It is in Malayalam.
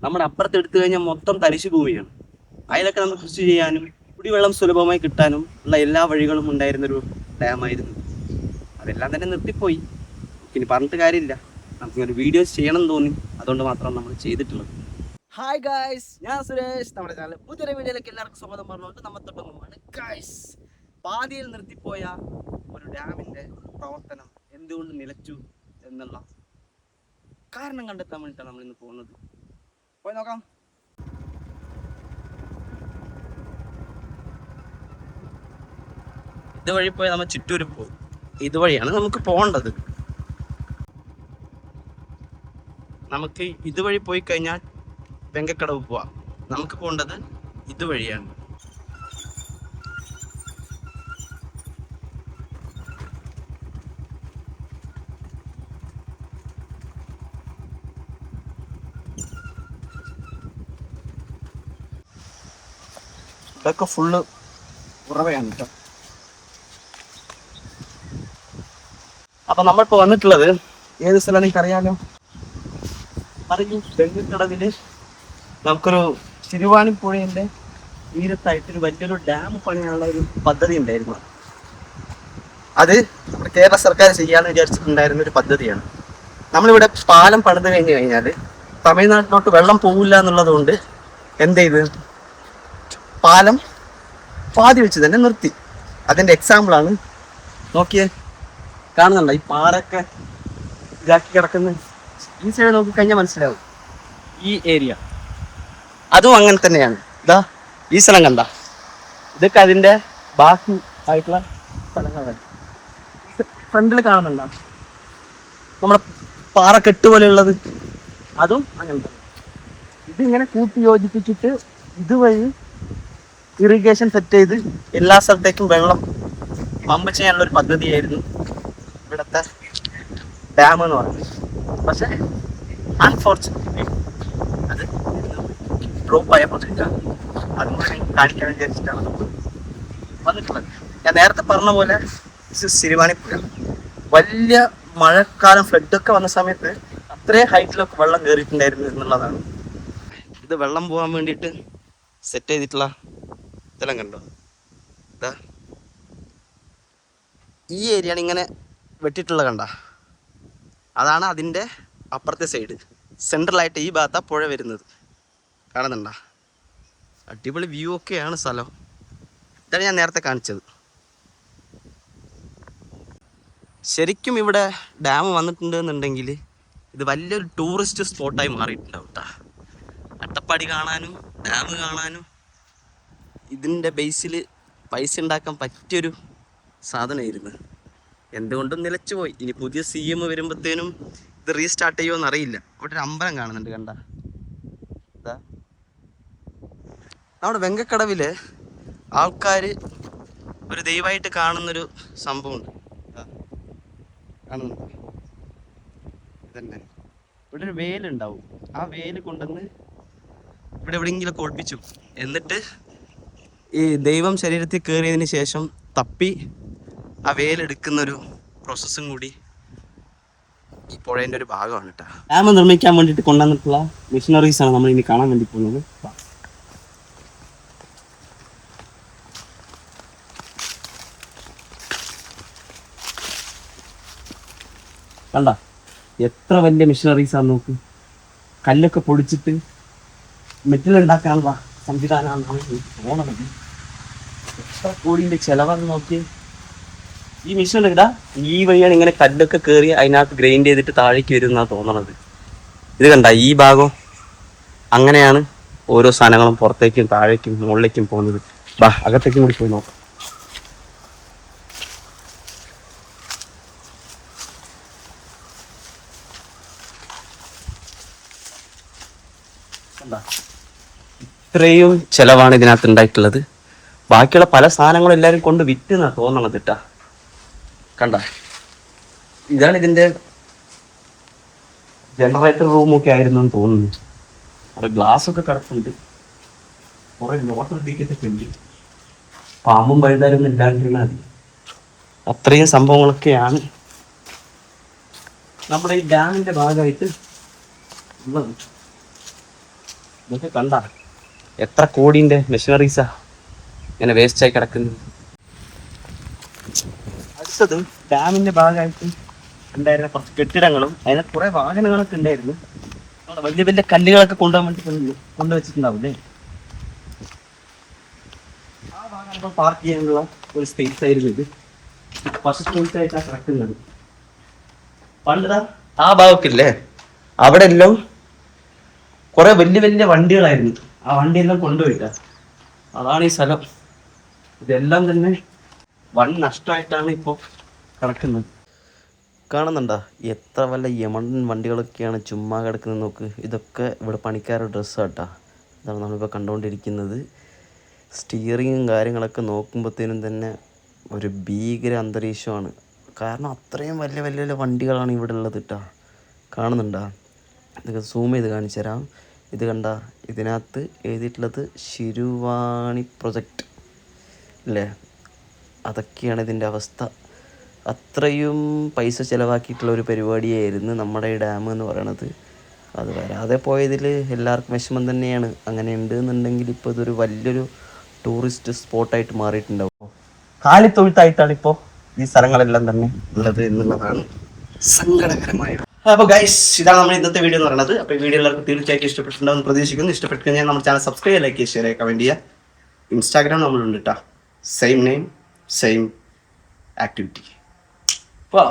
നമ്മുടെ അപ്പുറത്ത് എടുത്തു കഴിഞ്ഞാൽ മൊത്തം തരിശു ഭൂമിയാണ്. അതിലൊക്കെ നമുക്ക് കൃഷി ചെയ്യാനും കുടിവെള്ളം സുലഭമായി കിട്ടാനും ഉള്ള എല്ലാ വഴികളും ഉണ്ടായിരുന്നൊരു ഡാമായിരുന്നു. അതെല്ലാം തന്നെ നിർത്തിപ്പോയി. ഇനി പറഞ്ഞിട്ട് കാര്യമില്ല, നമുക്കൊരു വീഡിയോസ് ചെയ്യണം എന്ന് തോന്നി, അതുകൊണ്ട് മാത്രം നമ്മൾ ചെയ്തിട്ടുള്ളത്. ഹായ് ഗായ്സ്, ഞാൻ സുരേഷ്. നമ്മുടെ ചാനൽ പുതിയൊരു വീഡിയോയിലേക്ക് എല്ലാവർക്കും സ്വാഗതം പറഞ്ഞുകൊണ്ട് നമ്മൾ തുടങ്ങുകയാണ്. ഗായ്സ്, പാതിയിൽ നിർത്തിപ്പോയ ഒരു ഡാമിൻ്റെ പ്രവർത്തനം എന്തുകൊണ്ട് നിലച്ചു എന്നുള്ള കാരണം കണ്ടെത്താൻ വേണ്ടിയിട്ടാണ് നമ്മളിന്ന് പോകുന്നത്. പോയി നോക്കാം. ഇതുവഴി പോയി നമ്മൾ ചുറ്റൂര് പോകും. ഇതുവഴിയാണ് നമുക്ക് പോകേണ്ടത്. നമുക്ക് ഇതുവഴി പോയി കഴിഞ്ഞാൽ വെങ്കക്കടവ് പോവാം. നമുക്ക് പോകേണ്ടത് ഇതുവഴിയാണ്. ഇതൊക്കെ ഫുള്ള് ഉറവയാണ് കേട്ടോ. അപ്പൊ നമ്മളിപ്പോ വന്നിട്ടുള്ളത് ഏത് സ്ഥലം നിങ്ങൾക്ക് അറിയാലോ? പറഞ്ഞു, വെങ്കക്കടവില് നമുക്കൊരു തിരുവാണിപ്പുഴയുടെ തീരത്തായിട്ടൊരു വലിയൊരു ഡാം പണിയാനുള്ള ഒരു പദ്ധതി ഉണ്ടായിരുന്നു. അത് നമ്മുടെ കേരള സർക്കാർ ചെയ്യാന്ന് വിചാരിച്ചിട്ടുണ്ടായിരുന്ന ഒരു പദ്ധതിയാണ്. നമ്മളിവിടെ പാലം പണിത് കഴിഞ്ഞ് കഴിഞ്ഞാൽ തമിഴ്നാട്ടിലോട്ട് വെള്ളം പോകില്ല എന്നുള്ളത് കൊണ്ട് എന്ത് ചെയ്ത് പാലം പാതി വെച്ച് തന്നെ നിർത്തി. അതിൻ്റെ എക്സാമ്പിളാണ് നോക്കിയേ, കാണുന്നുണ്ടോ ഈ പാറൊക്കെ ഇതാക്കി കിടക്കുന്ന ഈ സൈഡ് നോക്കി കഴിഞ്ഞാൽ മനസ്സിലാവും. ഈ ഏരിയ അതും അങ്ങനെ തന്നെയാണ്. ഇതാ ഈ സ്ഥലം കണ്ട, ഇതൊക്കെ അതിൻ്റെ ബാക്കി ആയിട്ടുള്ള സ്ഥലങ്ങളാണ്. ഫ്രണ്ടിൽ കാണുന്നുണ്ടോ നമ്മുടെ പാറക്കെട്ട് പോലെയുള്ളത്? അതും അങ്ങനെ തന്നെ. ഇതിങ്ങനെ കൂട്ടി യോജിപ്പിച്ചിട്ട് ഇതുവഴി ഇറിഗേഷൻ സെറ്റ് ചെയ്ത് എല്ലാ സ്ഥലത്തേക്കും വെള്ളം പമ്പ് ചെയ്യാനുള്ള ഒരു പദ്ധതിയായിരുന്നു ഇവിടുത്തെ ഡാം എന്ന് പറയുന്നത്. പക്ഷെ അൺഫോർച്ചുനേറ്റ്ലി അത് ഡ്രോപ്പ് ആയ പ്രൊജക്റ്റാണ്. അതുകൊണ്ട് കാണിക്കാൻ വിചാരിച്ചിട്ടാണ് നമ്മൾ വന്നിട്ടുള്ളത്. ഞാൻ നേരത്തെ പറഞ്ഞ പോലെ തിരുവാണിപ്പുഴ വലിയ മഴക്കാലം ഫ്ലഡൊക്കെ വന്ന സമയത്ത് അത്രയും ഹൈറ്റിലൊക്കെ വെള്ളം കയറിയിട്ടുണ്ടായിരുന്നു എന്നുള്ളതാണ്. ഇത് വെള്ളം പോകാൻ വേണ്ടിയിട്ട് സെറ്റ് ചെയ്തിട്ടുള്ള സ്ഥലം കണ്ടോ? ഇതാ ഈ ഏരിയയാണ് ഇങ്ങനെ വെട്ടിയിട്ടുള്ള കണ്ട, അതാണ് അതിൻ്റെ അപ്പുറത്തെ സൈഡ്. സെൻട്രലായിട്ട് ഈ ഭാഗത്താണ് പുഴ വരുന്നത്. കാണുന്നുണ്ടോ? അടിപൊളി വ്യൂ ഒക്കെയാണ് സ്ഥലം. ഇതാണ് ഞാൻ നേരത്തെ കാണിച്ചത്. ശരിക്കും ഇവിടെ ഡാം വന്നിട്ടുണ്ട് എന്നുണ്ടെങ്കിൽ ഇത് വലിയൊരു ടൂറിസ്റ്റ് സ്പോട്ടായി മാറിയിട്ടുണ്ടാവും കേട്ടോ. അട്ടപ്പാടി കാണാനും ഡാം കാണാനും ഇതിൻ്റെ ബേസിൽ പൈസ ഉണ്ടാക്കാൻ പറ്റിയൊരു സാധനമായിരുന്നു. എന്തുകൊണ്ടും നിലച്ചു പോയി. ഇനി പുതിയ CM വരുമ്പോഴത്തേനും ഇത് റീസ്റ്റാർട്ട് ചെയ്യുമോ എന്നറിയില്ല. ഇവിടെ ഒരു അമ്പലം കാണുന്നുണ്ട് കണ്ട. ഇതാ നമ്മുടെ വെങ്കക്കടവിൽ ആൾക്കാർ ഒരു ദൈവമായിട്ട് കാണുന്നൊരു സംഭവമുണ്ട്. കാണുന്നുണ്ടോ? ഇതന്നെ. ഇവിടെ ഒരു വേലുണ്ടാവും. ആ വേല് കൊണ്ടുവന്ന് ഇവിടെ എവിടെയെങ്കിലുമൊക്കെ ഒളിപ്പിച്ചു, എന്നിട്ട് ഈ ദൈവം ശരീരത്തിൽ കയറിയതിന് ശേഷം തപ്പി ആ വേലെടുക്കുന്നൊരു പ്രോസസ്സും കൂടി ഈ പുഴേൻ്റെ ഒരു ഭാഗമാണ് കേട്ടോ. ഡാം നിർമ്മിക്കാൻ വേണ്ടിയിട്ട് കൊണ്ടുവന്നിട്ടുള്ള മിഷനറീസ് ആണ് നമ്മൾ ഇനി കാണാൻ വേണ്ടി പോകുന്നത്. കണ്ട എത്ര വലിയ മിഷനറീസ് ആണ് നോക്ക്. കല്ലൊക്കെ പൊടിച്ചിട്ട് മെറ്റൽ ഉണ്ടാക്കാനുള്ള സംവിധാനമാണ് തോന്നുന്നത്. എത്ര കോടിൻ്റെ ചിലവാന്ന് നോക്കി. ഈ മിഷൻ ഇടാ ഈ വഴിയാണ് ഇങ്ങനെ കല്ലൊക്കെ കയറി അതിനകത്ത് ഗ്രൈൻഡ് ചെയ്തിട്ട് താഴേക്ക് വരും എന്നാണ് തോന്നണത്. ഇത് കണ്ട ഈ ഭാഗം അങ്ങനെയാണ് ഓരോ സാധനങ്ങളും പുറത്തേക്കും താഴേക്കും മുകളിലേക്കും പോകുന്നത്. ബാ അകത്തേക്കും കൂടി പോയി നോക്കാം. ഇത്രയും ചിലവാണ് ഇതിനകത്ത് ഉണ്ടായിട്ടുള്ളത്. ബാക്കിയുള്ള പല സാധനങ്ങളും എല്ലാവരും കൊണ്ട് വിറ്റെന്നാണ് തോന്നണത് കേട്ടാ. കണ്ട ഇതാണ് ഇതിൻ്റെ ജനറേറ്റർ റൂമൊക്കെ ആയിരുന്നു എന്ന് തോന്നുന്നു. അവിടെ ഗ്ലാസ് ഒക്കെ കിടപ്പുണ്ട്. കുറെ വാട്ടർ ടിക്കറ്റൊക്കെ ഉണ്ട്. പാമ്പും വഴുതാരൊന്നും ഇല്ലാണ്ടിരുന്നാൽ മതി. അത്രയും സംഭവങ്ങളൊക്കെയാണ് നമ്മുടെ ഈ ഡാമിൻ്റെ ഭാഗമായിട്ട് ഉള്ളത്. ഇതൊക്കെ കണ്ട എത്ര കോടിന്റെ മെഷീനറീസാ ഇങ്ങനെ വേസ്റ്റായി കിടക്കുന്നത്. അടുത്തത് ഡാമിന്റെ ഭാഗമായിട്ട് ഉണ്ടായിരുന്ന കുറച്ച് കെട്ടിടങ്ങളും അതിന് കുറെ വാഹനങ്ങളൊക്കെ ഉണ്ടായിരുന്നു. വലിയ വലിയ കല്ലുകളൊക്കെ കൊണ്ടുപോകാൻ വേണ്ടി കൊണ്ടുവച്ചിട്ടുണ്ടാവില്ലേ. ആ വാഹനങ്ങൾ പാർക്ക് ചെയ്യാനുള്ള ഒരു സ്പേസ് ആയിരുന്നു ഇത്. ഫസ്റ്റ് സ്പേസ് ആയിട്ടാണ് കിടക്കുന്നത്. പണ്ട് ആ ഭാഗത്തില്ലേ അവിടെ എല്ലാം കുറെ വലിയ വലിയ വണ്ടികളായിരുന്നു. ആ വണ്ടിയെല്ലാം കൊണ്ടുപോയിട്ട അതാണ് ഈ സ്ഥലം. ഇതെല്ലാം തന്നെ വൻ നഷ്ടമായിട്ടാണ് ഇപ്പോൾ കിടക്കുന്നത്. കാണുന്നുണ്ടോ എത്ര വല്ല യമണ്ടൻ വണ്ടികളൊക്കെയാണ് ചുമ്മാ കിടക്കുന്നത് നോക്ക്. ഇതൊക്കെ ഇവിടെ പണിക്കാരുടെ ഡ്രസ്സാട്ടാ. ഇതാണ് നമ്മളിപ്പോൾ കണ്ടുകൊണ്ടിരിക്കുന്നത്. സ്റ്റിയറിങ്ങും കാര്യങ്ങളൊക്കെ നോക്കുമ്പോഴത്തേനും തന്നെ ഒരു ഭീകര അന്തരീക്ഷമാണ്. കാരണം അത്രയും വലിയ വലിയ വലിയ വണ്ടികളാണ് ഇവിടെ ഉള്ളത് കേട്ടോ. കാണുന്നുണ്ടോ? ഇതൊക്കെ സൂം ചെയ്ത് കാണിച്ചു തരാം. ഇത് കണ്ട, ഇതിനകത്ത് എഴുതിയിട്ടുള്ളത് ശിരുവാണി പ്രൊജക്റ്റ് അല്ലേ. അതൊക്കെയാണ് ഇതിൻ്റെ അവസ്ഥ. അത്രയും പൈസ ചിലവാക്കിയിട്ടുള്ള ഒരു പരിപാടിയായിരുന്നു നമ്മുടെ ഈ ഡാം എന്ന് പറയണത്. അത് വരാതെ പോയതിൽ എല്ലാവർക്കും വിഷമം തന്നെയാണ്. അങ്ങനെ ഉണ്ട് എന്നുണ്ടെങ്കിൽ ഇപ്പോൾ ഇതൊരു വലിയൊരു ടൂറിസ്റ്റ് സ്പോട്ടായിട്ട് മാറിയിട്ടുണ്ടാവും. കാലിത്തൊഴുത്തായിട്ടാണ് ഇപ്പോൾ ഈ സ്ഥലങ്ങളെല്ലാം തന്നെ ഉള്ളത് എന്നുള്ളതാണ് സങ്കടകരമായ. അപ്പോൾ ഗൈസ്, ഇതാണ് നമ്മൾ ഇന്നത്തെ വീഡിയോ എന്ന് പറയുന്നത്. അപ്പോൾ ഈ വീഡിയോ എല്ലാവർക്കും തീർച്ചയായിട്ടും ഇഷ്ടപ്പെട്ടിട്ടുണ്ടാവും പ്രതീക്ഷിക്കുന്നു. ഇഷ്ടപ്പെട്ടു കഴിഞ്ഞാൽ നമ്മുടെ channel subscribe, like, share, comment ചെയ്യുക. ഇൻസ്റ്റാഗ്രാം നമ്മളുണ്ട് കേട്ടോ. Same name same activity. Wow.